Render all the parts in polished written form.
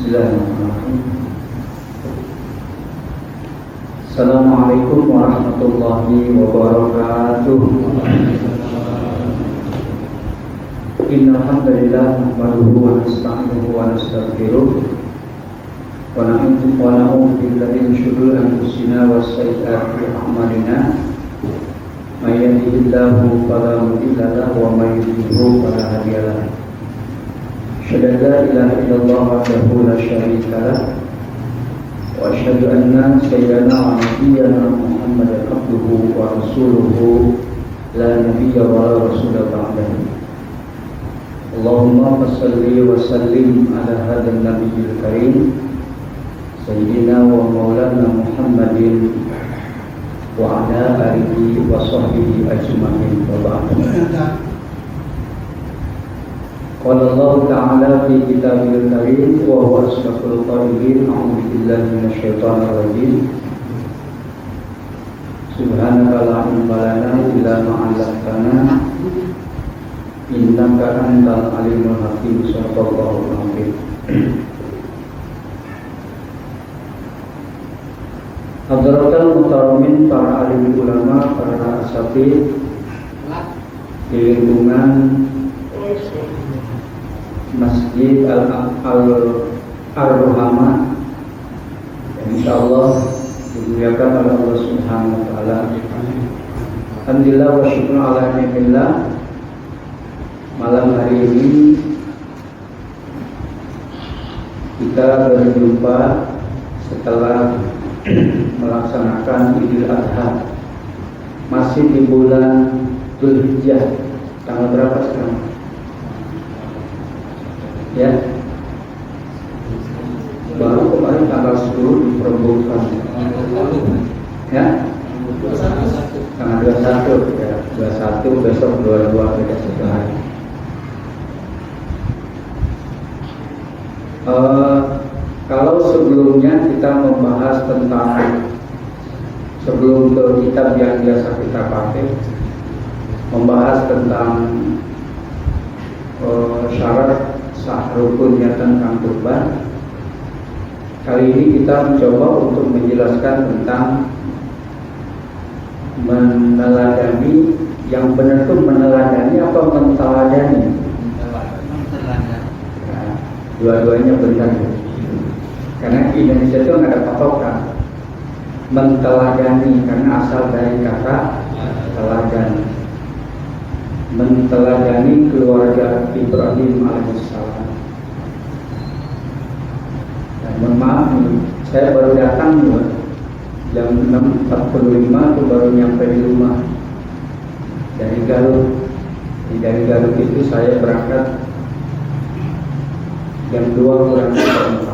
Bismillahirrahmanirrahim. Assalamualaikum warahmatullahi wabarakatuh. Innal hamdalillah nahmaduhu wa nasta'inuhu wa nastaghfiruh wa na'udzu billahi min shururi anfusina wa sayyiati a'malina. May yahdihillahu fala mudilla lahu wa may yudlilhu fala hadiya lahu. Asyhadu an la ilaha illallah wahdahu la syarika lahu wa asyhadu anna sayyidana wa nabiyyana Muhammadan abduhu wa rasuluhu la nabiyya wa la rasula ba'dahu. Allahumma shalli wa sallim ala hadzal nabiyil karim sayyidina wa maulana Muhammadin wa ala alihi wa sahbihi ajma'in wa ba'd. Qala Allah Ta'ala fi kitabil karim wa huwa asdaqul qailin. A'udzu billahi minasyaitonir rajim. Subhanaka la ilma lana illa ma 'allamtana innaka antal alimul hakim. Shadaqallahul azim. Hadratul muhtaramin, para alim ulama, para asatidz di lingkungan Masjid Al-Ruhama, insyaallah dimuliakan oleh Allah Subhanahu wa taala. Alhamdulillah wa syukur ala ni'matillah. Malam hari ini kita berjumpa setelah melaksanakan Idul Adha, masih di bulan Dzulhijjah. Tanggal berapa sekarang? Ya, baru kemarin tanggal 10 diperebutkan. Ya, tanggal 21 ya, 21 besok 22 kita sudah hari. Kalau sebelumnya kita membahas tentang, sebelum ke kitab yang biasa kita pakai, membahas tentang syarat sah rukun niatan kang kurban. Kali ini kita mencoba untuk menjelaskan tentang meneladani. Yang benar itu meneladani apa menteladani? Nah, dua-duanya benar. Karena di Indonesia itu nggak ada patokan. Menteladani karena asal dari kata teladan. Menteladani keluarga Ibrahim alaihissalam. Dan mohon maaf nih, saya baru datang nih, jam 6.45 tuh baru nyampe di rumah dari Garut. Dari Garut itu saya berangkat jam 2 kurang 4.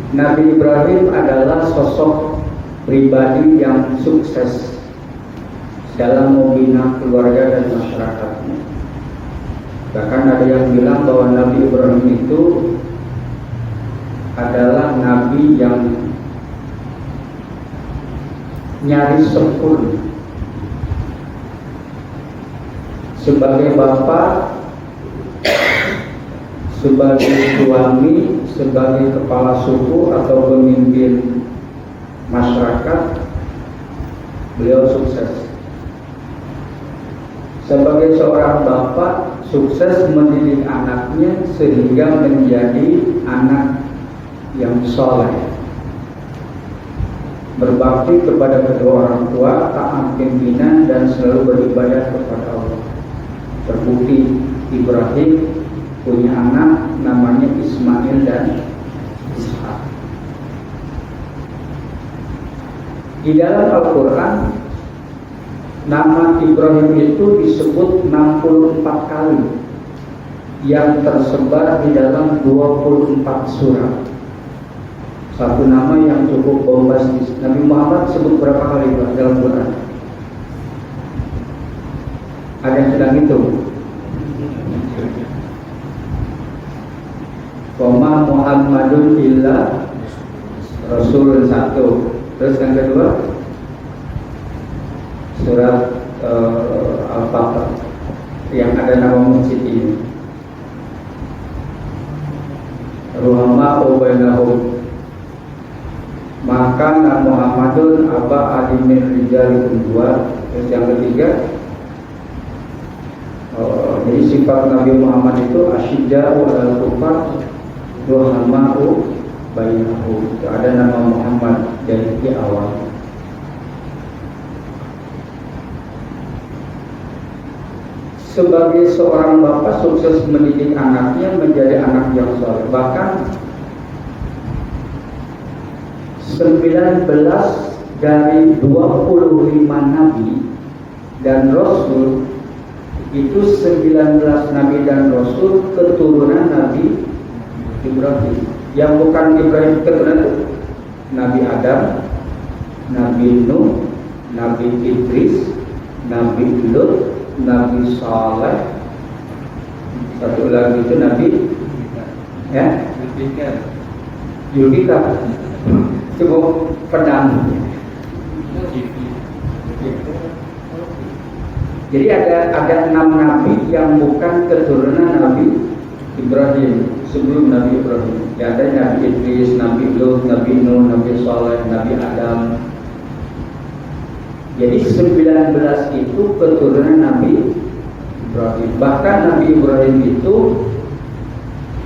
Nabi Ibrahim adalah sosok pribadi yang sukses dalam membina keluarga dan masyarakatnya. Bahkan ada yang bilang bahwa Nabi Ibrahim itu adalah nabi yang nyaris sempurna sebagai bapak, sebagai suami, sebagai kepala suku atau pemimpin masyarakat. Beliau sukses. Sebagai seorang bapak, sukses mendidik anaknya sehingga menjadi anak yang soleh, berbakti kepada kedua orang tua, taat pimpinan, dan selalu beribadah kepada Allah. Terbukti Ibrahim punya anak namanya Ismail dan Ishak. Di dalam Al-Quran, nama Ibrahim itu disebut 64 kali yang tersebar di dalam 24 surat. Satu nama yang cukup bombastis. Nabi Muhammad sebut berapa kali dalam Quran? Ada yang sedang hitung? Wama Muhammadun illa Rasulun 1. Terus yang kedua surat Al-Baqarah. yang ada nama masjid ini. Ruhama bainahum, maka Muhammadun aba alimin rijalikum dua. Terus yang ketiga, jadi sifat Nabi Muhammad itu asyida'u alal kufar ruhama'u bainahum. Ada nama Muhammad dari awal. Sebagai seorang bapak sukses mendidik anaknya menjadi anak yang soleh. Bahkan 19 dari 25 nabi dan rasul itu 19 nabi dan rasul keturunan Nabi Ibrahim. Yang bukan Ibrahim keturunan Nabi Adam, Nabi Nuh, Nabi Idris, Nabi Lut, Nabi Saleh, satu lagi itu Nabi Yudhika, cukup pedang. Jadi ada 6 nabi yang bukan keturunan Nabi Ibrahim sebelum Nabi Ibrahim. Ya, ada Nabi Idris, Nabi Lut, Nabi Nuh, Nabi Saleh, Nabi Adam. Jadi 19 itu keturunan Nabi Ibrahim. Bahkan Nabi Ibrahim itu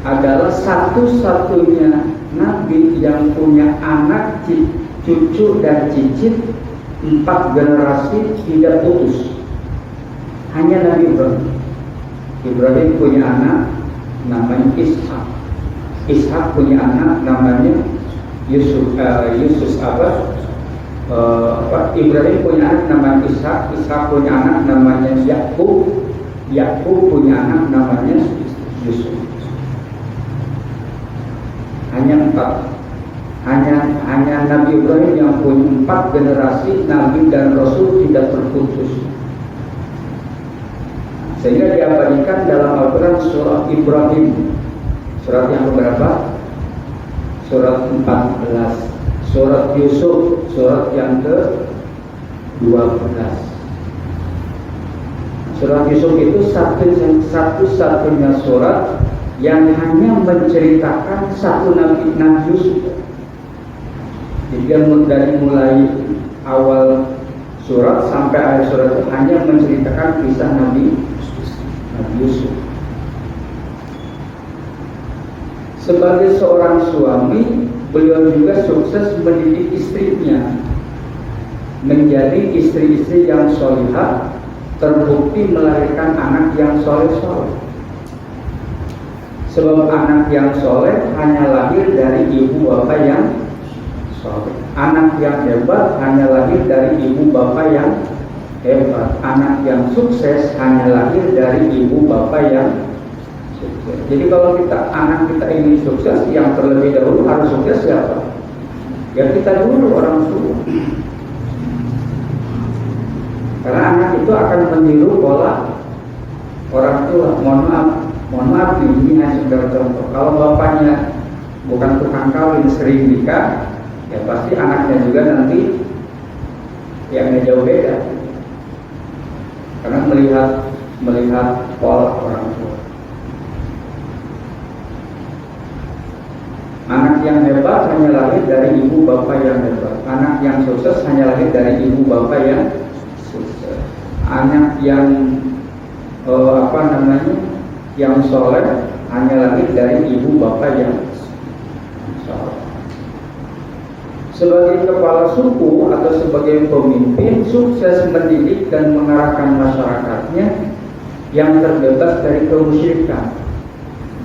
adalah satu-satunya nabi yang punya anak, cucu dan cicit 4 generasi tidak putus. Hanya Nabi Ibrahim. Ibrahim punya anak namanya Ishak. Ishak punya anak namanya Yusuf. Ibrahim punya anak namanya Ishak. Ishak punya anak namanya Yakub. Yakub punya anak namanya Yusuf. Hanya 4. Hanya Nabi Ibrahim yang punya 4 generasi nabi dan rasul tidak terputus. Sehingga diabadikan dalam Al-Quran surat Ibrahim. Surat yang berapa? Surat 14. Surat Yusuf, surat yang ke-12. Surat Yusuf itu satu-satunya surat yang hanya menceritakan satu Nabi Yusuf. Jadi dari mulai awal surat sampai akhir surat itu hanya menceritakan kisah Nabi Yusuf. Sebagai seorang suami, beliau juga sukses mendidik istrinya menjadi istri-istri yang solihah, terbukti melahirkan anak yang soleh-soleh. Sebab anak yang soleh hanya lahir dari ibu bapak yang soleh. Anak yang hebat hanya lahir dari ibu bapak yang hebat. Anak yang sukses hanya lahir dari ibu bapak yang sukses. Jadi kalau anak kita ingin sukses, yang terlebih dahulu harus sukses siapa? Ya kita dulu, orang tua. Karena anak itu akan meniru pola orang tua. Mohon maaf ini hanya sekedar contoh. Kalau bapaknya bukan tukang kawin, sering nikah, ya pasti anaknya juga nanti yang jauh beda. Karena melihat pola orang tua. Anak yang hebat hanya lahir dari ibu bapak yang hebat. Anak yang sukses hanya lahir dari ibu bapak yang sukses. Anak yang yang soleh hanya lahir dari ibu bapak yang soleh. Sebagai kepala suku atau sebagai pemimpin, sukses mendidik dan mengarahkan masyarakatnya yang terbebas dari kemusyrikan,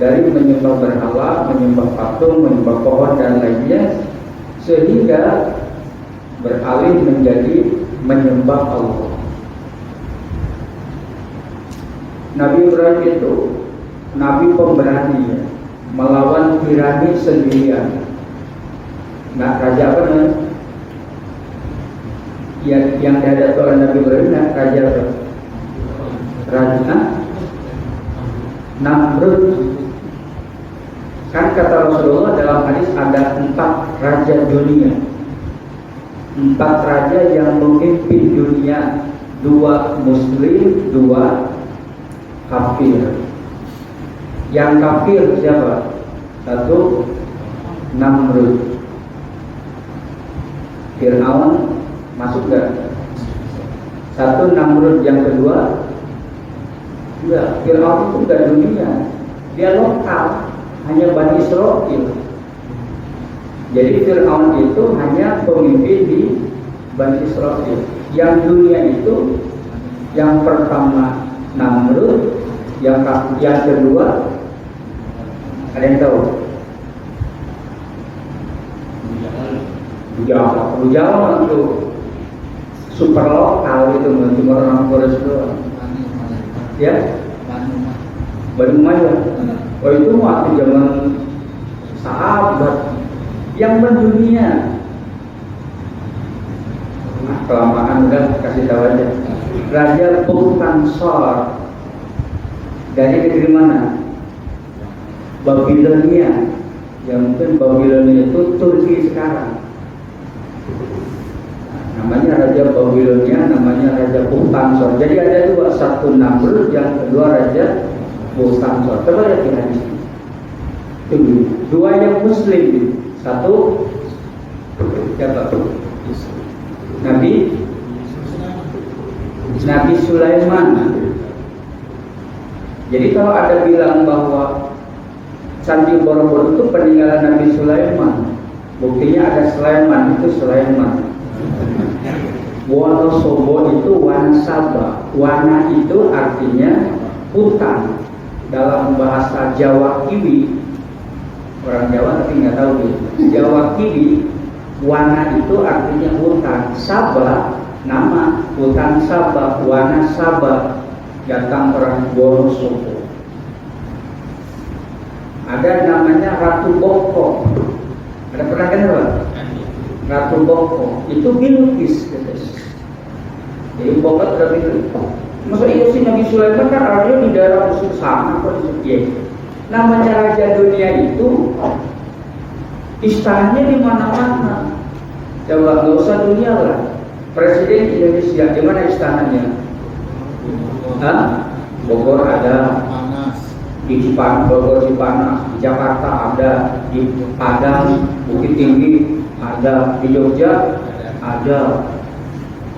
dari menyembah berhala, menyembah patung, menyembah pohon dan lainnya, sehingga beralih menjadi menyembah Allah. Nabi Ibrahim itu nabi pemberani, ya, melawan tirani sendirian. Nah, raja apa namanya? Yang dihadapi oleh Nabi Ibrahim, raja apa? Raja Namrud. Kan kata Rasulullah dalam hadis ada 4 raja dunia, 4 raja yang memimpin dunia, 2 muslim, 2 kafir. Yang kafir siapa? Satu, Namrud. Fir'aun masuk gak? Satu, Namrud. Yang kedua, ya, Fir'aun itu gak dunia, dia lokal, hanya Bani Israel. Jadi Fir'aun itu hanya pemimpin di Bani Israel. Yang dunia itu yang pertama Namrud, yang kedua ada yang tahu? Abu Jahal itu super lokal, itu cuma orang Quraisy doang. Ya, Bani Umayyah. Oh, itu waktu zaman sahabat yang mendunia. Nah, kelamaan udah kasih tahu aja. Raja Buktansor dari mana? Babilonia. Yang mungkin Babilonia itu Turki sekarang. Namanya Raja Babilonia, namanya Raja Buktansor. Jadi ada dua, satu Namrud, yang kedua Raja Buktansor. Coba lihat di hadis ini. Dua yang Muslim. Satu siapa? Nabi Sulaiman. Jadi kalau ada bilang bahwa Candi Borobudur itu peninggalan Nabi Sulaiman, buktinya ada Sulaiman, itu Sulaiman. Wonosobo itu Wanasaba. Wana itu artinya hutan. Dalam bahasa Jawa Kiwi, orang Jawa tapi nggak tahu gitu. Jawa Kiwi, Wana itu artinya hutan. Sabah, nama hutan Sabah, Wana Sabah, datang orang Wonosobo. Ada namanya Ratu Boko. Ada pernah dengar Pak? Ratu Boko itu Bilqis. Jadi Boko sudah Bilqis. Masa iya sih Nabi Sulaiman kan arahnya di daerah musuh sama kok disebut. Namanya raja dunia itu istananya di mana-mana. Coba nggak usah dunia lah. Presiden Indonesia di mana istananya? Bogor ada. Di Bogor, Cipanas, di Jakarta ada, di Padang, Bukit Tinggi ada, di Jogja ada,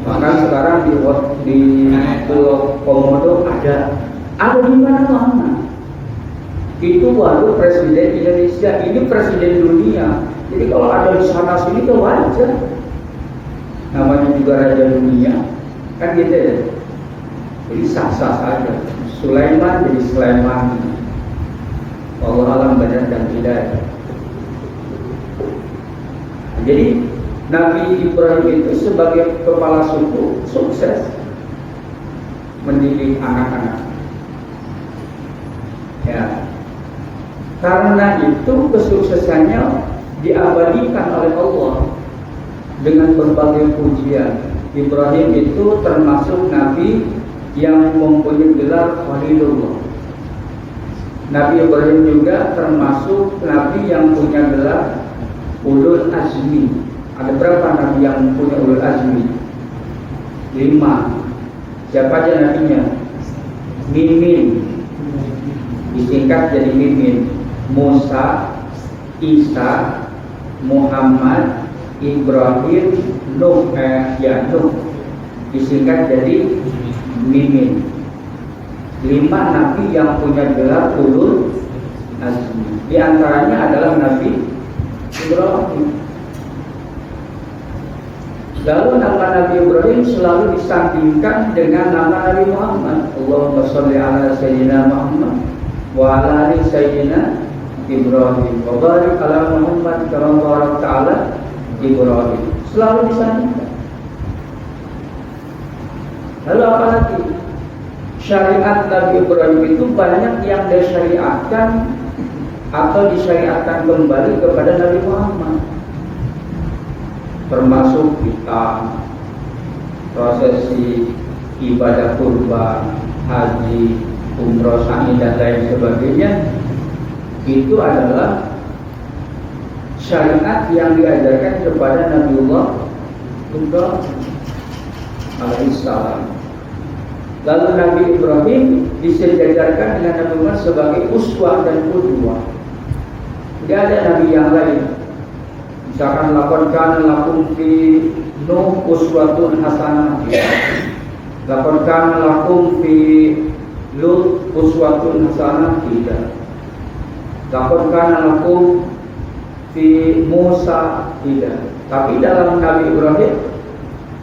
bahkan sekarang di Komodo ada di mana-mana. Itu baru presiden Indonesia, ini presiden dunia. Jadi kalau ada di sana sini itu wajar. Namanya juga raja dunia, kan gitu ya. Jadi sah-sah saja. Sulaiman jadi Sulaiman. Allah alam benar dan tidak. Jadi Nabi Ibrahim itu sebagai kepala suku sukses mendidik anak-anak. Ya, karena itu kesuksesannya diabadikan oleh Allah dengan berbagai pujian. Ibrahim itu termasuk Nabi yang mempunyai gelar Khalilullah. Nabi Ibrahim juga termasuk Nabi yang punya gelar Ulul Azmi. Ada berapa Nabi yang punya Ulul Azmi? 5. Siapa aja nabinya? Mimin, disingkat jadi Mimin. Musa, Isa, Muhammad, Ibrahim, Nuh, disingkat jadi Mimin. 5 nabi yang punya gelar Ulul Azmi. Di antaranya adalah Nabi Ibrahim. Lalu nama Nabi Ibrahim selalu disandingkan dengan nama Nabi Muhammad. Allahumma sholli ala sayyidina Muhammad wa ala ali sayyidina Ibrahim wa barik ala Muhammad kama barakta ala Ibrahim. Selalu disandingkan. Lalu apa lagi? Syariat Nabi Ibrahim itu banyak yang disyariatkan atau disyariatkan kembali kepada Nabi Muhammad, termasuk kita prosesi ibadah kurban, haji, umroh, sa'i dan lain sebagainya. Itu adalah syariat yang diajarkan kepada Nabiullah Ibrahim alaihissalam. Lalu Nabi Ibrahim disejajarkan dengan Nabi Muhammad sebagai uswah dan qudwah. Tidak ada nabi yang lain. Misalkan laqad kana lakum fi Nuh uswatun hasanah. Laqad kana lakum fi Lut uswatun hasanah, tidak. Laqad kana lakum fi Musa, tidak. Tapi dalam Nabi Ibrahim,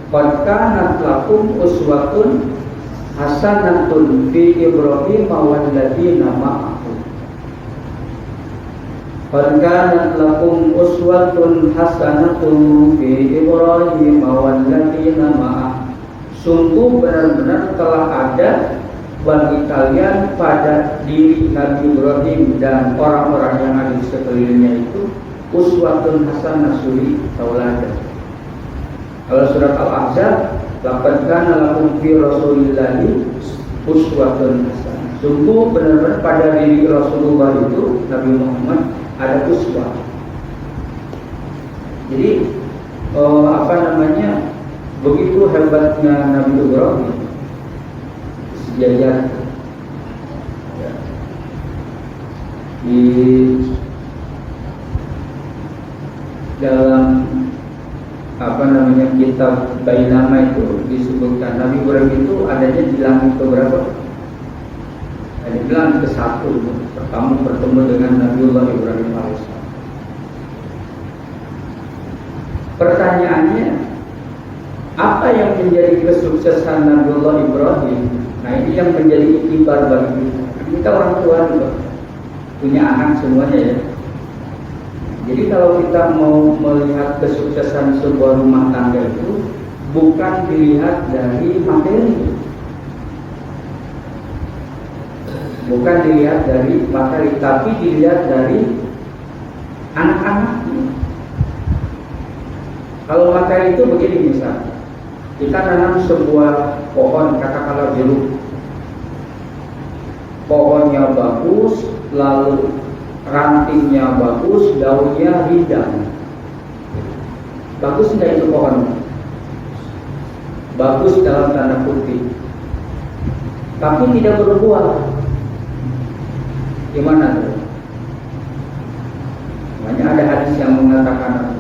qad kana lakum uswatun hasanatun fi Ibrahim walladzina ma'ahu. Qad kanat lakum uswatun hasanatun fi Ibrahim walladzina ma'ahu. Sungguh benar-benar telah ada bagi kalian pada diri Nabi Ibrahim dan orang-orang yang ada di sekelilingnya itu uswatun hasanah, suri tauladan. Kalau surat Al-Ahzab, laqad kana lakum fi Rasulillahi uswatun hasanah. Sungguh benar-benar pada diri Rasulullah itu, Nabi Muhammad, ada uswah. Jadi begitu hebatnya Nabi Ibrahim sejajar ya. Di dalam kitab Bainama itu disebutkan Nabi Ibrahim itu adanya di langit keberapa? Ada di langit ke-1. Pertama bertemu dengan Nabiullah Ibrahim alaihissalam. Pertanyaannya, apa yang menjadi kesuksesan Nabiullah Ibrahim? Nah, ini yang menjadi iktibar bagi kita. Kita orang tua juga punya anak semuanya ya. Jadi kalau kita mau melihat kesuksesan sebuah rumah tangga itu bukan dilihat dari materi, bukan dilihat dari materi, tapi dilihat dari anak-anaknya. Kalau materi itu begini, misalnya kita nanam sebuah pohon, katakanlah jeruk, pohonnya bagus, lalu rantingnya bagus, daunnya rindang. Bagus enggak itu pohon? Bagus dalam tanda kutip, tapi tidak berbuah. Gimana tuh? Makanya ada hadis yang mengatakan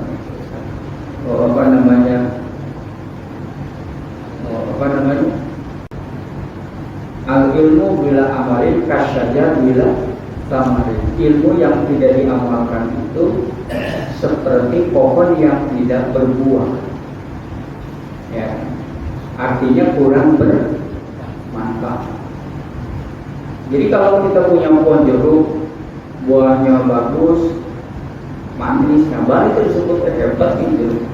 al-ilmu bila amalin kasyajar bila tamarin. Ilmu yang tidak diamalkan itu seperti pohon yang tidak berbuah ya, artinya kurang bermanfaat. Jadi kalau kita punya pohon jeruk, buahnya bagus, manis, nah itu disebut hebat gitu.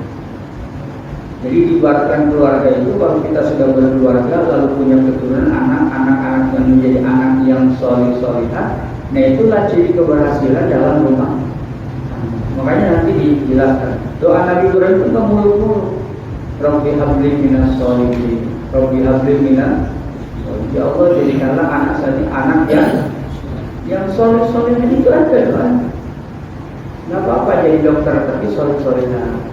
Jadi diibaratkan keluarga itu, kalau kita sudah berkeluarga lalu punya keturunan, anak-anak yang menjadi anak yang soleh-solehah, nah itulah ciri keberhasilan dalam rumah. Makanya nanti dijelaskan doa Nabi Ibrahim itu nggak muluk-muluk. Rabbi habli minas sholihin, Rabbi habli minas, ya Allah jadikanlah anak saya anak yang soleh-soleh, itu aja doa. Nggak apa-apa jadi dokter tapi soleh-solehah.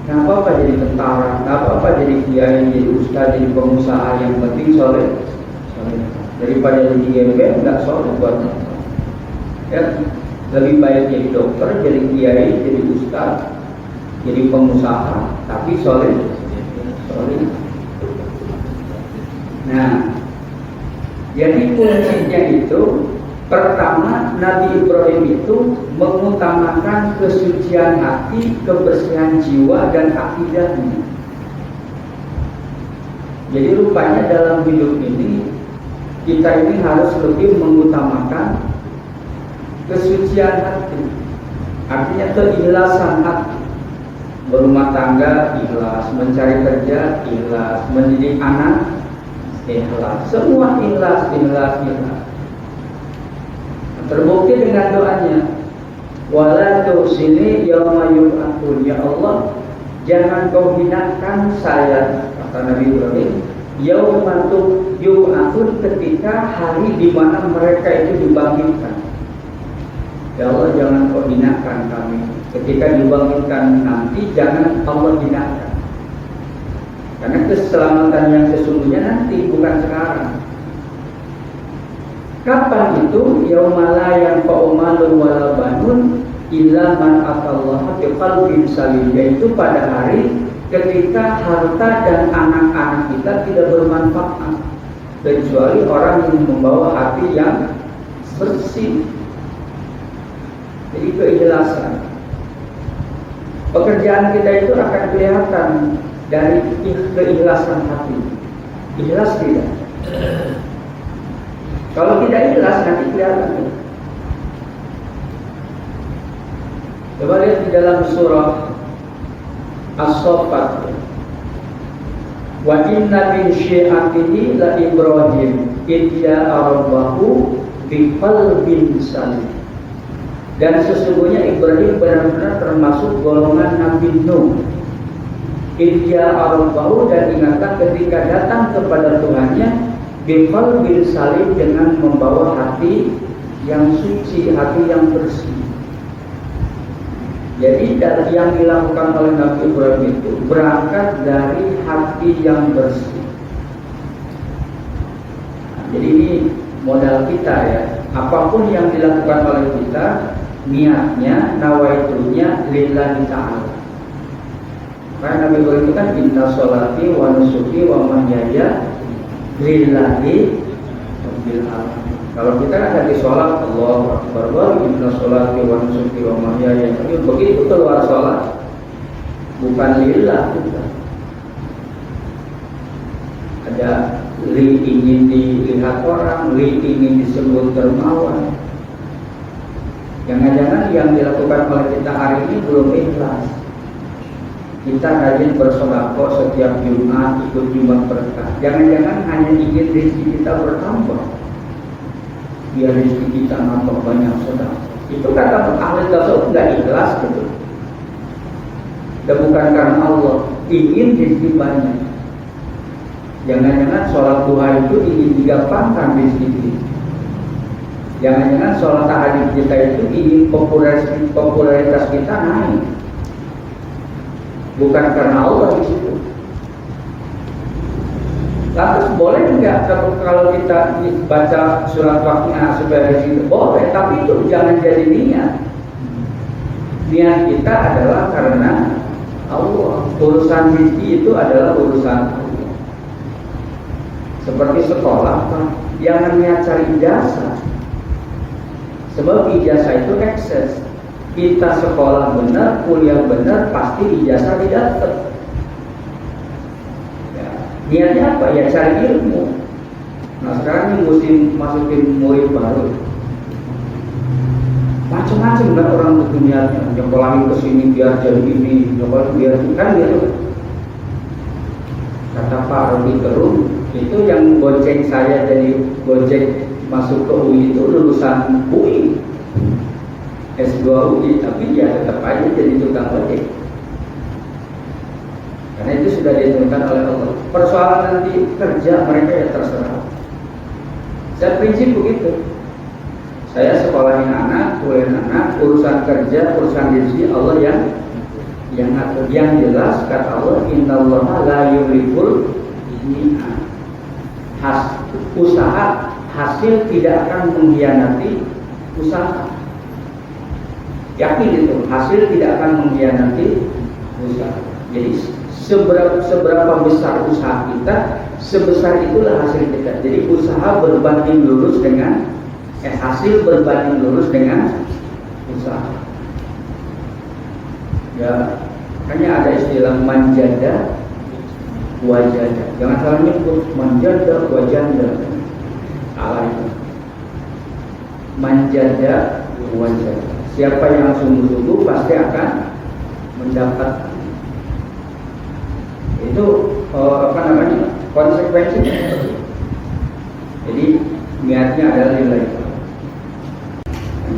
Nggak apa-apa jadi tentara, nggak apa-apa jadi kiai, jadi ustaz, jadi pengusaha, yang penting soleh. Daripada jadi gembel nggak soleh buat ya, lebih baik jadi dokter, jadi kiai, jadi ustaz, jadi pengusaha, tapi soleh. Nah, jadi kuncinya itu pertama, Nabi Ibrahim itu mengutamakan kesucian hati, kebersihan jiwa dan akidahnya. Jadi rupanya dalam hidup ini kita ini harus lebih mengutamakan kesucian hati, artinya keikhlasan hati. Berumah tangga ikhlas, mencari kerja ikhlas, mendidik anak ikhlas, semua ikhlas. Terbukti dengan doanya, wala tusini yauma yub'atsun, ya Allah jangan kau hinakan saya, kata Nabi Ibrahim, yauma yub'atsun, ketika hari di mana mereka itu dibangkitkan. Ya Allah jangan kau hinakan kami ketika dibangkitkan nanti, jangan Allah hinakan. Karena keselamatan yang sesungguhnya nanti, bukan sekarang. Kapan itu? Yaumala yang fa'umalun wala banun illa man atallaha biqalbin salim, yaitu pada hari ketika harta dan anak-anak kita tidak bermanfaat kecuali orang yang membawa hati yang bersih. Jadi keikhlasan. Pekerjaan kita itu akan kelihatan dari keikhlasan hati. Ikhlas tidak? Kalau tidak ikhlas nanti kelihatan. Coba lihat di dalam surah As-Saffat. Wa inna min syi'atihi la Ibrahim idza arabahu bi qalbin salim. Dan sesungguhnya Ibrahim benar-benar termasuk golongan Nabi Nuh. Idza arabahu, dan ingatlah ketika datang kepada Tuhannya bi qalbin salim, dengan membawa hati yang suci, hati yang bersih. Jadi yang dilakukan oleh Nabi Ibrahim itu berangkat dari hati yang bersih. Jadi ini modal kita ya. Apapun yang dilakukan oleh kita, niatnya, nawaitunya lillahi ta'ala. Karena Nabi Ibrahim itu kan inna sholati wa nusuki wa mahyaya lillahi rabbil alamin. Kalau kita kan lagi sholat, Allahu Akbar, wa inna sholati wa nusuki wa mahyaya. Tapi begitu keluar sholat, bukan lillah kita. Ada li ingin dilihat orang, li ingin disebut dermawan. Jangan-jangan yang dilakukan oleh kita hari ini belum ikhlas. Kita rajin bersedekah setiap Jumat, ikut Jumat berkah. Jangan-jangan hanya ingin rezeki kita bertambah, biar rezeki kita nambah banyak sedekah. Itu kata ahli tasawuf nggak ikhlas gitu. Dan bukan karena Allah ingin rezeki banyak. Jangan-jangan sholat duha itu ingin digampangkan rezeki. Jangan-jangan sholat tahajud kita itu ingin popularitas kita naik. Bukan karena Allah di situ. Lantas boleh enggak kalau kita baca surat Waqiah supaya rezeki? Boleh, tapi itu jangan jadi niat. Niat kita adalah karena Allah. Urusan rezeki itu adalah urusan Allah. Seperti sekolah, jangan niat cari ijazah. Sebab ijazah itu ekses. Kita sekolah benar, kuliah benar, pasti ijazah didapat. Ya, niatnya apa? Ya cari ilmu. Nah sekarang ini musim masukin murid baru. Macam-macam kan orang itu niatnya. Nyekolahin ke sini biar jadi ini, nyekolahin biar kan gitu. Kata Pak Robi Gerung, itu yang goceng saya jadi gojek masuk ke UI itu lulusan UI. S2 UI, tapi ya tetap aja jadi tukang ojek. Karena itu sudah ditentukan oleh Allah. Persoalan nanti kerja mereka ya terserah. Saya prinsip begitu. Saya sekolahin anak, kuliah anak, urusan kerja, urusan rezeki Allah yang ngatur. Yang jelas kata Allah, innallaha la yuhibbul mi'ah. Usaha hasil tidak akan mengkhianati usaha. Yakin itu, hasil tidak akan mengkhianati usaha. Jadi seberapa besar usaha kita, sebesar itulah hasil kita. Jadi usaha berbanding lurus dengan hasil berbanding lurus dengan usaha. Ya, makanya ada istilah manjada wajada. Jangan salah nyebut manjada wajanda. Salah itu. Manjada wajada. Siapa yang sungguh-sungguh pasti akan mendapat. Itu konsekuensinya. Jadi niatnya adalah lillahi.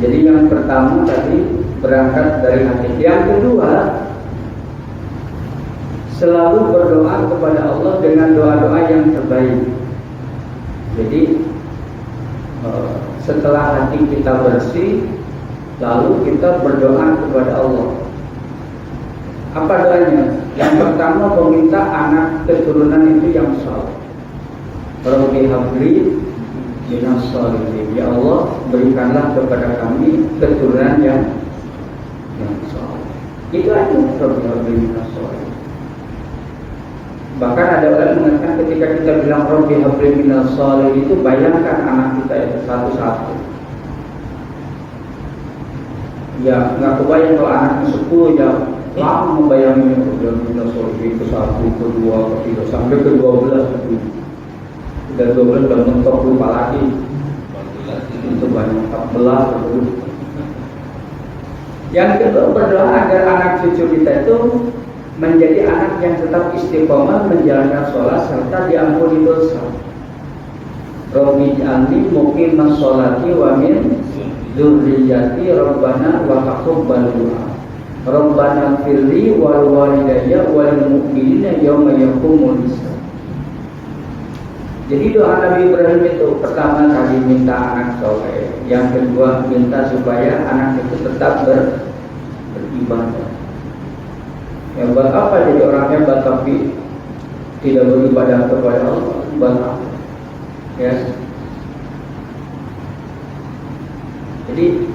Jadi yang pertama tadi berangkat dari hati. Yang kedua, selalu berdoa kepada Allah dengan doa-doa yang terbaik. Jadi setelah hati kita bersih, lalu kita berdoa kepada Allah. Apa doanya? Yang pertama meminta anak keturunan itu yang saleh. Rabbi habli minas sholihin. Ya Allah, berikanlah kepada kami keturunan yang saleh. Itu aja Rabbi habli minas sholihin. Bahkan ada orang mengatakan ketika kita bilang Rabbi habli minas sholihin itu bayangkan anak kita itu satu-satu. Ya nggak kebayang kalau anaknya 10 ya lama membayanginya minas sholihin ke 1, ke 2, ke 3 sampai ke 12 itu. Dan 12 sudah mentok lupa lagi. Itu banyak 14 itu. Yang kedua berdoa agar anak cucu kita itu menjadi anak yang tetap istiqomah menjalankan sholat serta diampuni dosa. Rabbi ij'alni muqimas sholati wa min dzurriyyati rabbana wa taqabbal du'a. Rabbana firli wal walidayya wal mu'minina yauma yaqumul hisab. Jadi doa Nabi Ibrahim itu pertama kali minta anak soleh, yang kedua minta supaya anak itu tetap beribadah. Ya buat apa jadi orang hebat tapi tidak beribadah kepada Allah? Buat apa? Ya. Jadi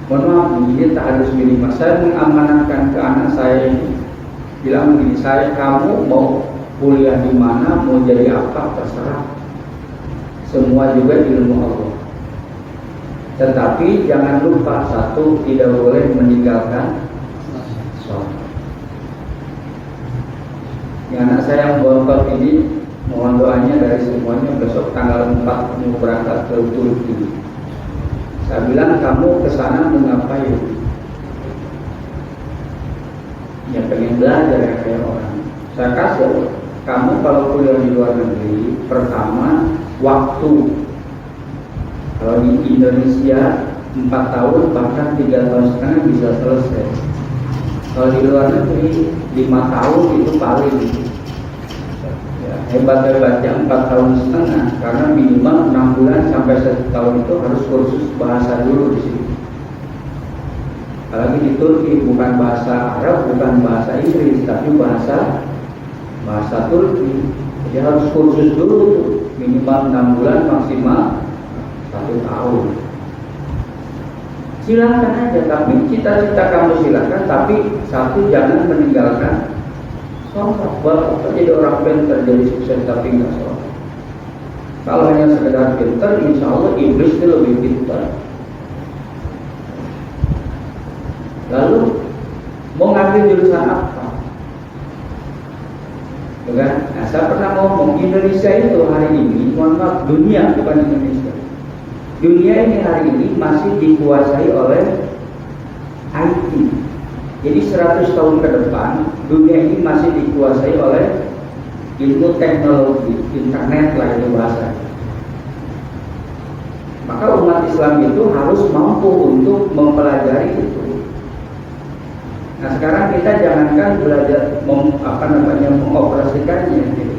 mohon maaf, ini tak harus minimal. Saya mengamanahkan ke anak saya ini, bilang begini, kamu mau kuliah di mana, mau jadi apa, terserah. Semua juga ilmu Allah. Tetapi jangan lupa satu, tidak boleh meninggalkan sholat. Ya, anak saya yang bontot ini, mohon doanya dari semuanya. Besok tanggal 4 mau berangkat ke Turki. Saya bilang, kamu kesana mau ngapain? Ya pengen belajar ya kayak orang. Saya kasih, kamu kalau kuliah di luar negeri, pertama waktu. Kalau di Indonesia 4 tahun bahkan 3 tahun setengah bisa selesai. Kalau di luar negeri 5 tahun itu paling. Ya, hebat-hebatnya 4 tahun setengah, karena minimal 6 bulan sampai 1 tahun itu harus kursus bahasa dulu di sini. Apalagi di Turki bukan bahasa Arab, bukan bahasa Inggris, tapi bahasa Turki. Jadi harus kursus dulu tuh, minimal 6 bulan, maksimal 1 tahun. Silakan aja, tapi cita-cita kamu silakan, tapi satu, jangan meninggalkan sholat. Bapak jadi orang pintar, jadi sukses tapi nggak sholat. Kalau hanya sekedar pintar, insya Allah iblis itu lebih pintar. Lalu mau ngambil jurusan apa? Bukan? Nah, saya pernah ngomong, Indonesia itu hari ini, mohon maaf, dunia bukan Indonesia. Dunia ini hari ini masih dikuasai oleh IT. Jadi 100 tahun ke depan, dunia ini masih dikuasai oleh ilmu teknologi, internet lah itu bahasa. Maka umat Islam itu harus mampu untuk mempelajari itu. Nah sekarang kita jangankan belajar mengoperasikannya gitu.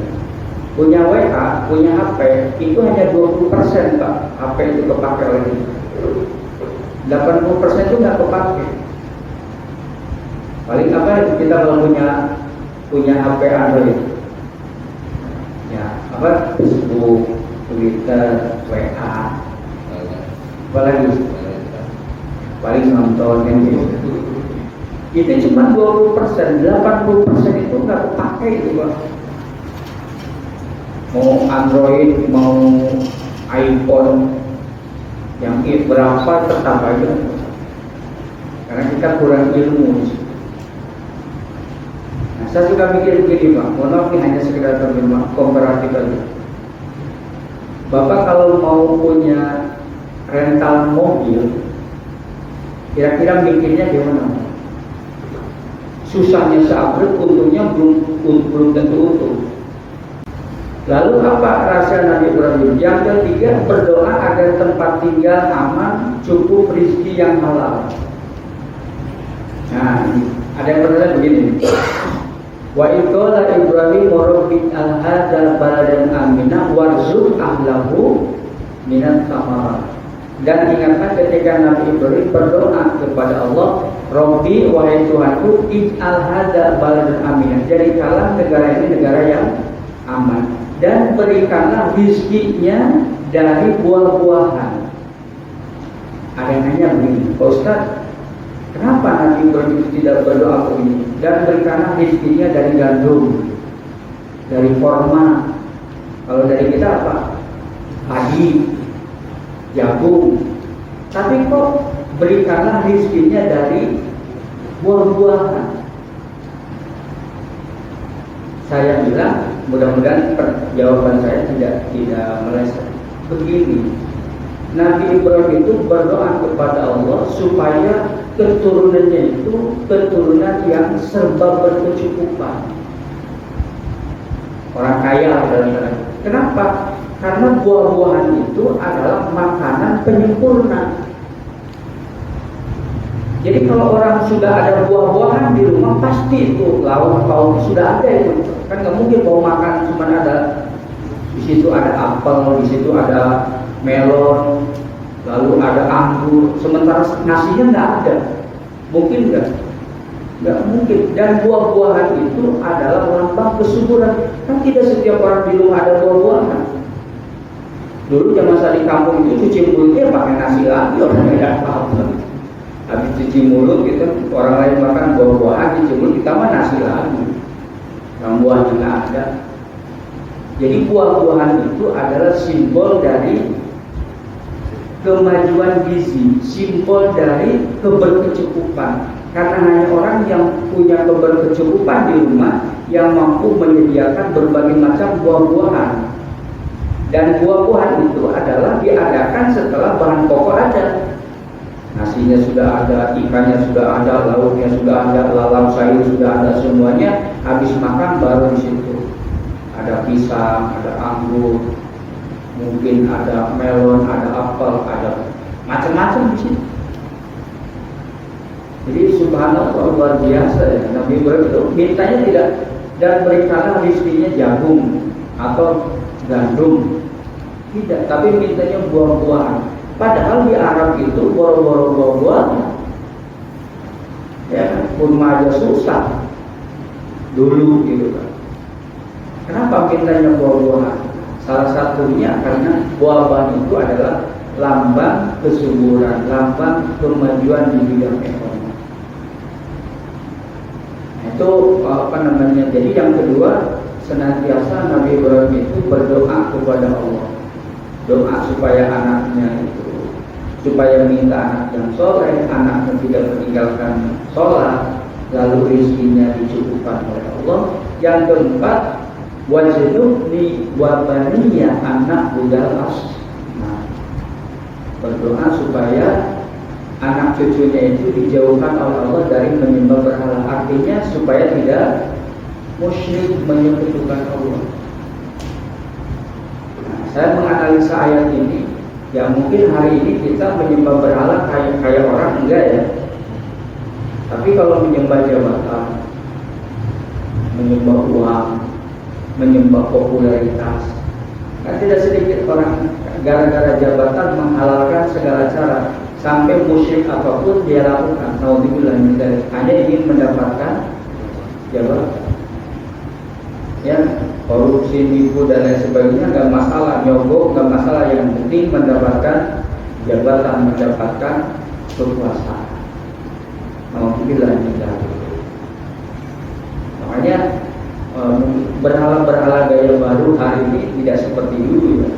Punya WA, punya HP, itu hanya 20% Pak HP itu kepakai oleh kita. 80% itu nggak kepakai. Paling apa kita kalau punya HP Android, ya apa, Facebook, Twitter, WA, apalagi paling nonton yang gitu. Itu cuma 20%, 80% itu nggak kepakai itu Pak. Mau Android, mau iPhone, yang berapa tetap aja, karena kita kurang ilmu. Nah, saya juga mikir begini Pak, mohon ini hanya sekedar terjemah komparatif aja. Bapak kalau mau punya rental mobil, kira-kira mikirnya gimana? Susahnya seabrek, untungnya belum tentu untung. Lalu apa rahasia Nabi Ibrahim? Yang ketiga, berdoa agar tempat tinggal aman, cukup rezeki yang halal. Nah, ada yang bertanya begini. Wa iqala Ibrahim rabbi al-hadzal baladan amina warzuq ahlahu minat thamarat. Dan ingatlah ketika Nabi Ibrahim berdoa kepada Allah, Robbi, wahai Tuhanku, ij'al hadza baladan aminan, jadikanlah negara ini negara yang aman, dan berikanlah rizkinya dari buah-buahan. Ada yang nanya begini, Pak Ustaz, kenapa Nabi Ibrahim tidak berdoa begini? Dan berikanlah rizkinya dari gandum, dari korma. Kalau dari kita apa? Padi, jagung. Tapi kok berikanlah rizkinya dari buah-buahan? Saya bilang, mudah-mudahan jawaban saya tidak meleset. Begini, Nabi Ibrahim itu berdoa kepada Allah supaya keturunannya itu keturunan yang serba berkecukupan, orang kaya dan kenapa? Karena buah-buahan itu adalah makanan penyempurna. Jadi kalau orang sudah ada buah-buahan di rumah, pasti itu lauk pauk sudah ada itu. Kan nggak mungkin mau makan cuma ada di situ ada apel, di situ ada melon, lalu ada anggur, sementara nasinya nggak ada. Mungkin nggak? Nggak mungkin. Dan buah-buahan itu adalah lambang kesuburan. Kan tidak setiap orang di rumah ada buah-buahan. Dulu zaman saya di kampung itu cuci mulutnya pakai nasi lagi, orang tidak apa-apa. Habis cuci mulut gitu, orang lain makan buah-buahan, cuci mulut kita mah nasi lagi. Yang buahnya nggak ada. Jadi buah-buahan itu adalah simbol dari kemajuan gizi, simbol dari keberkecukupan. Karena hanya orang yang punya keberkecukupan di rumah yang mampu menyediakan berbagai macam buah-buahan. Dan buah-buahan itu adalah diadakan setelah bahan pokok ada. Nasinya sudah ada, ikannya sudah ada, lauknya sudah ada, lalam sayur sudah ada, semuanya. Habis makan baru di situ. Ada pisang, ada anggur, mungkin ada melon, ada apel, ada macam-macam di situ. Jadi subhanallah luar biasa ya. Nabi Ibrahim itu mintanya tidak, dan berikanlah rizkinya jagung atau gandum, tidak, tapi mintanya buah-buahan. Padahal di Arab itu boro-boro buah-buahan, ya, kurma aja susah dulu gitu kan. Kenapa mintanya buah-buahan? Salah satunya karena buah-buahan itu adalah lambang kesuburan, lambang kemajuan di bidang ekonomi. Itu apa namanya? Jadi yang kedua, senantiasa Nabi Ibrahim itu berdoa kepada Allah, doa supaya anaknya itu, supaya minta anak yang soleh, anak yang tidak meninggalkan sholat, lalu rezekinya dicukupkan oleh Allah. Yang keempat, wajibni wabaniya anak budal as. Nah, berdoa supaya anak cucunya itu dijauhkan oleh Allah dari menyembah berhala, artinya supaya tidak musyrik, menyekutukan Allah. Nah, saya menganalisa ayat ini, ya mungkin hari ini kita menyembah berhala kayak orang enggak ya. Tapi kalau menyembah jabatan, menyembah uang, menyembah popularitas, kan tidak sedikit orang gara-gara jabatan menghalalkan segala cara, sampai musyrik apapun dia lakukan. Naudzubillah min dzalik, hanya ingin mendapatkan jabatan. Ya, korupsi, nipu dan lain sebagainya nggak masalah, nyogok nggak masalah, yang penting mendapatkan jabatan, mendapatkan kekuasaan. Alhamdulillah kita. Makanya berhala-berhala gaya baru hari ini tidak seperti dulu ya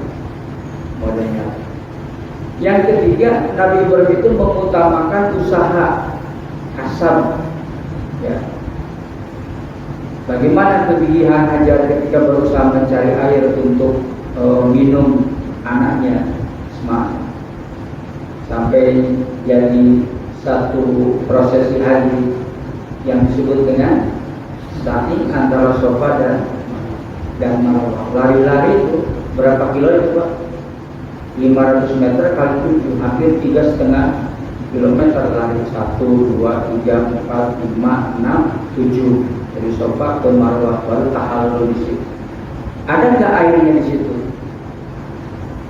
modelnya. Yang ketiga, Nabi Ibrahim itu mengutamakan usaha kasab. Ya. Bagaimana kegigihan Hajar ketika berusaha mencari air untuk minum anaknya Ismail, sampai jadi satu prosesi haji yang disebut dengan sa'i antara Safa dan Marwah. Lari-lari itu berapa kilo itu Pak? 500 meter kali 7, hampir 3,5 kilometer lari. 1, 2, 3, 4, 5, 6, 7 dari Safa ke Marwah, baru tahallul di situ. Ada nggak airnya di situ?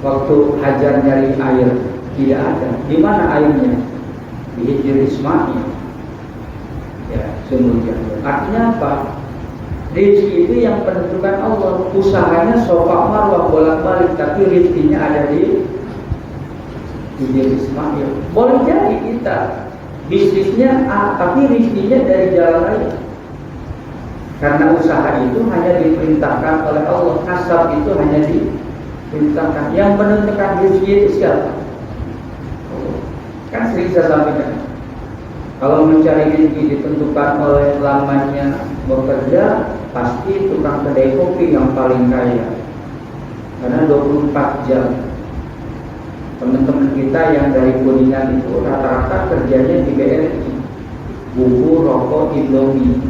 Waktu Hajar nyari air, Tidak ada. Di mana airnya? Di Hijr Ismail. Ya, sumur Jamrut. Artinya apa? Rezeki itu yang penentukan Allah. Usahanya sofa marwah bolak-balik, tapi rezekinya ada di Hijr Ismail. Boleh jadi kita bisnisnya A, tapi rezekinya dari jalan lain. Karena usaha itu hanya diperintahkan oleh Allah. Kasab itu hanya diperintahkan. Yang menentukan rezeki itu siapa? Kan sering saya sampaikan, kalau mencari rezeki ditentukan oleh lamanya bekerja, pasti tukang kedai kopi yang paling kaya, karena 24 jam. Teman-teman kita yang dari Kuningan itu rata-rata kerjanya di BRI, buku, rokok, Indomie,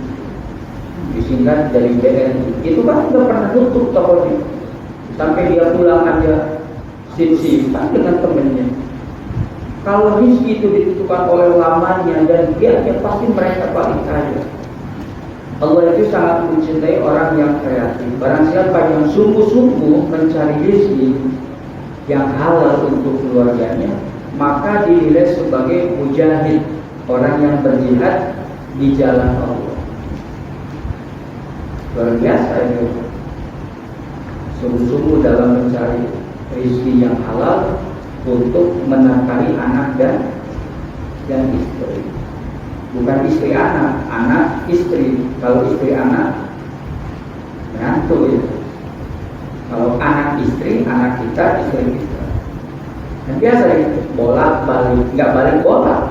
disingkat dari BRI. Itu kan nggak pernah tutup tokonya, sampai dia pulang aja sip-sipan dengan temennya. Kalau rezeki itu ditentukan oleh lamanya dan dia pasti mereka paling kaya. Allah itu sangat mencintai orang yang kreatif. Barang siapa yang sungguh-sungguh mencari rezeki yang halal untuk keluarganya, maka dinilai sebagai mujahid, orang yang berjihad di jalan Allah. Luar biasa itu. Sungguh-sungguh dalam mencari rezeki yang halal untuk menafkahi anak dan istri. Bukan istri anak, anak istri. Kalau istri anak menantu ya. Kalau anak istri, anak kita, istri kita. Dan biasa itu bolak-balik, nggak balik bolak.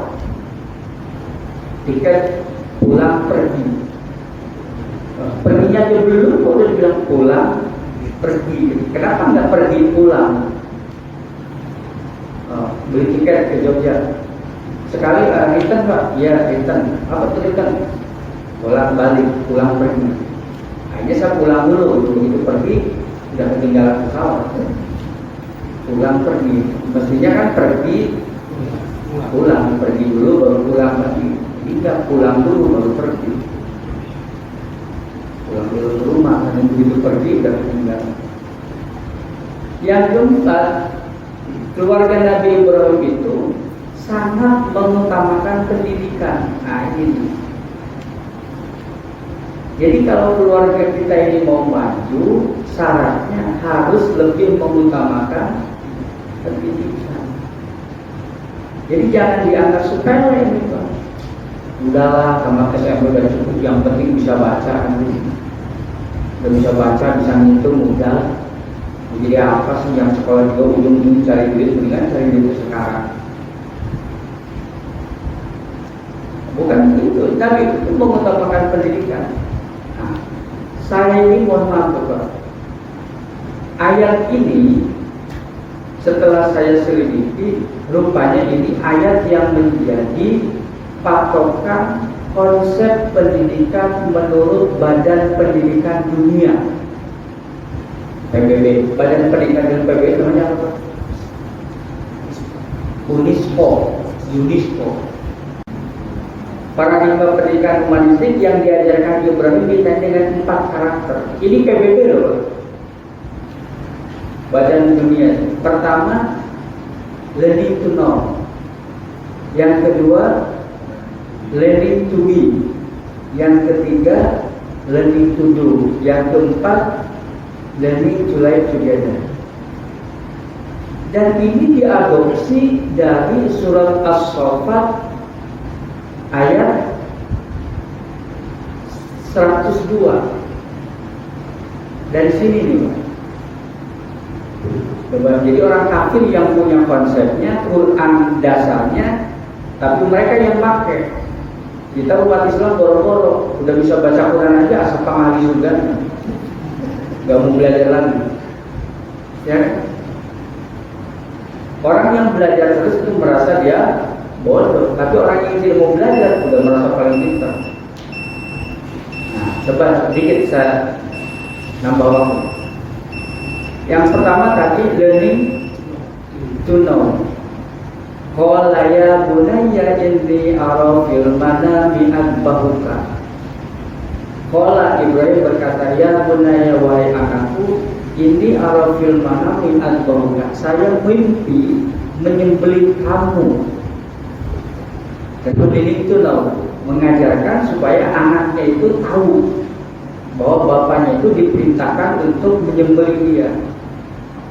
Tiket pulang pergi. Perginya aja belum, kok udah bilang pulang pergi. Kenapa nggak pergi pulang? Beli tiket ke Jogja sekali return Pak? Ya return. Apa itu return? Bolak balik, pulang pergi. Akhirnya saya pulang dulu, begitu pergi sudah ketinggalan pesawat. Pulang pergi, mestinya kan pergi pulang, pergi dulu baru pulang lagi. Tidak, pulang dulu baru pergi. Pulang dulu ke rumah, karena begitu pergi sudah ketinggalan. Yang keempat, keluarga Nabi Ibrahim itu sangat mengutamakan pendidikan. Nah ini. Jadi kalau keluarga kita ini mau maju, syaratnya harus lebih mengutamakan pendidikan. Jadi jangan dianggap sepele ini Pak. Udahlah, tamat SMP udah cukup, yang penting bisa baca. Udah bisa baca, bisa ngitung, udah. Jadi apa sih yang sekolah juga ujung-ujung cari duit, mendingan cari duit sekarang. Bukan itu, tapi itu mengutamakan pendidikan. Nah, saya ini mohon maaf Bapak, ayat ini setelah saya selidiki, rupanya ini ayat yang menjadi patokan konsep pendidikan menurut Badan Pendidikan Dunia. PBB, Badan Pendidikan dan PBB namanya apa? UNESCO. Paradigma pendidikan humanistik yang diajarkan Ibrahim ditandai dengan 4 karakter. Ini PBB loh, Badan Dunia. Pertama, learning to know. Yang kedua, learning to be. Yang ketiga, learning to do. Yang keempat, learning to live together. Dan ini diadopsi dari surat As-Saffat ayat 102. Dari sini nih Pak. Coba, jadi orang kafir yang punya konsepnya Quran dasarnya, tapi mereka yang pakai. Kita umat Islam boro-boro udah bisa baca Quran aja asal ahli surga, nggak mau belajar lagi. Ya, orang yang belajar terus itu merasa dia bodoh, tapi orang yang tidak mau belajar udah merasa paling pintar. Nah, coba sedikit saya nambah waktu. Yang pertama tadi learning to know. Qala ya bunayya inni ara fil manami adbahuka. Qala Ibrahim berkata, ya bunayya wahai anakku, inni ara fil manami adbahuka. Saya mimpi menyembelih kamu. Dan pendidik itu loh mengajarkan supaya anaknya itu tahu bahwa bapaknya itu diperintahkan untuk menyembelih dia.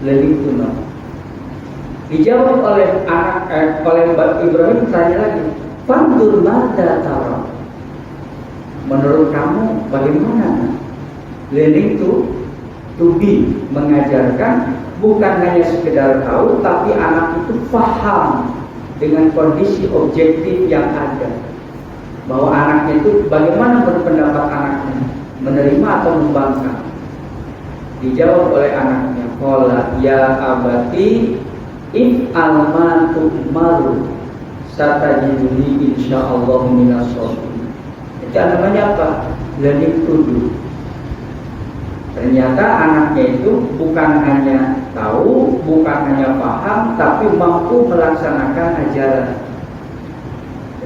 Lalu itu loh. Dijawab oleh oleh Ibrahim, tanya lagi, "Fandur mada tara?" Menurut kamu bagaimana? Learning to be, mengajarkan bukan hanya sekedar tahu, tapi anak itu paham dengan kondisi objektif yang ada. Bahwa anaknya itu bagaimana berpendapat anaknya, menerima atau membangkang. Dijawab oleh anaknya, qala ya abati in alma tu'maru satajiduni insyaallah minas sholihin. Itu namanya apa? Learning to do. Ternyata anaknya itu bukan hanya tahu, bukan hanya paham, tapi mampu melaksanakan ajaran.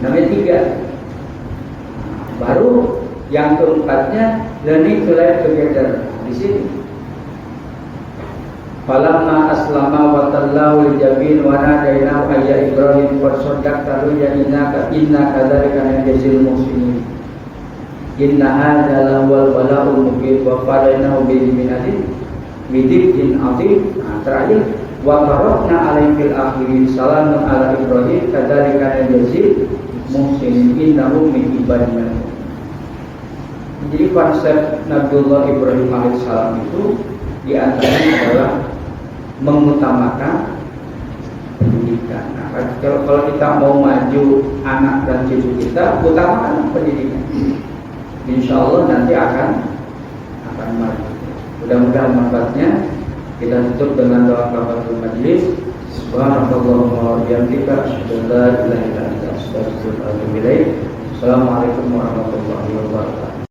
Namanya 3. Baru yang keempatnya learning to live together. Di sini. Falamma aslama wa tallahu lil jabin wa nadainahu ayya Ibrahim qad saddaqta ru'ya innaka kadzalika najzil muhsinin. Inna hadza lawal bala'ul mubin wa fadainahu bi'minatin bidibin azim. Terakhir wa barakna alaihi fil akhirin salamun ala Ibrahim kadzalika najzil muhsinin innahu min ibadina. Jadi konsep Nabiullah Ibrahim alaihissalam itu diantaranya adalah mengutamakan pendidikan. Nah, kalau kita mau maju anak dan cucu kita, utamakan pendidikan. Insya Allah nanti akan maju. Mudah-mudahan manfaatnya. Kita tutup dengan doa kafaratul majlis. Subhanallahumma wa bihamdika asyhadu an la ilaha illa anta astaghfiruka wa atubu ilaik. Assalamualaikum warahmatullahi wabarakatuh.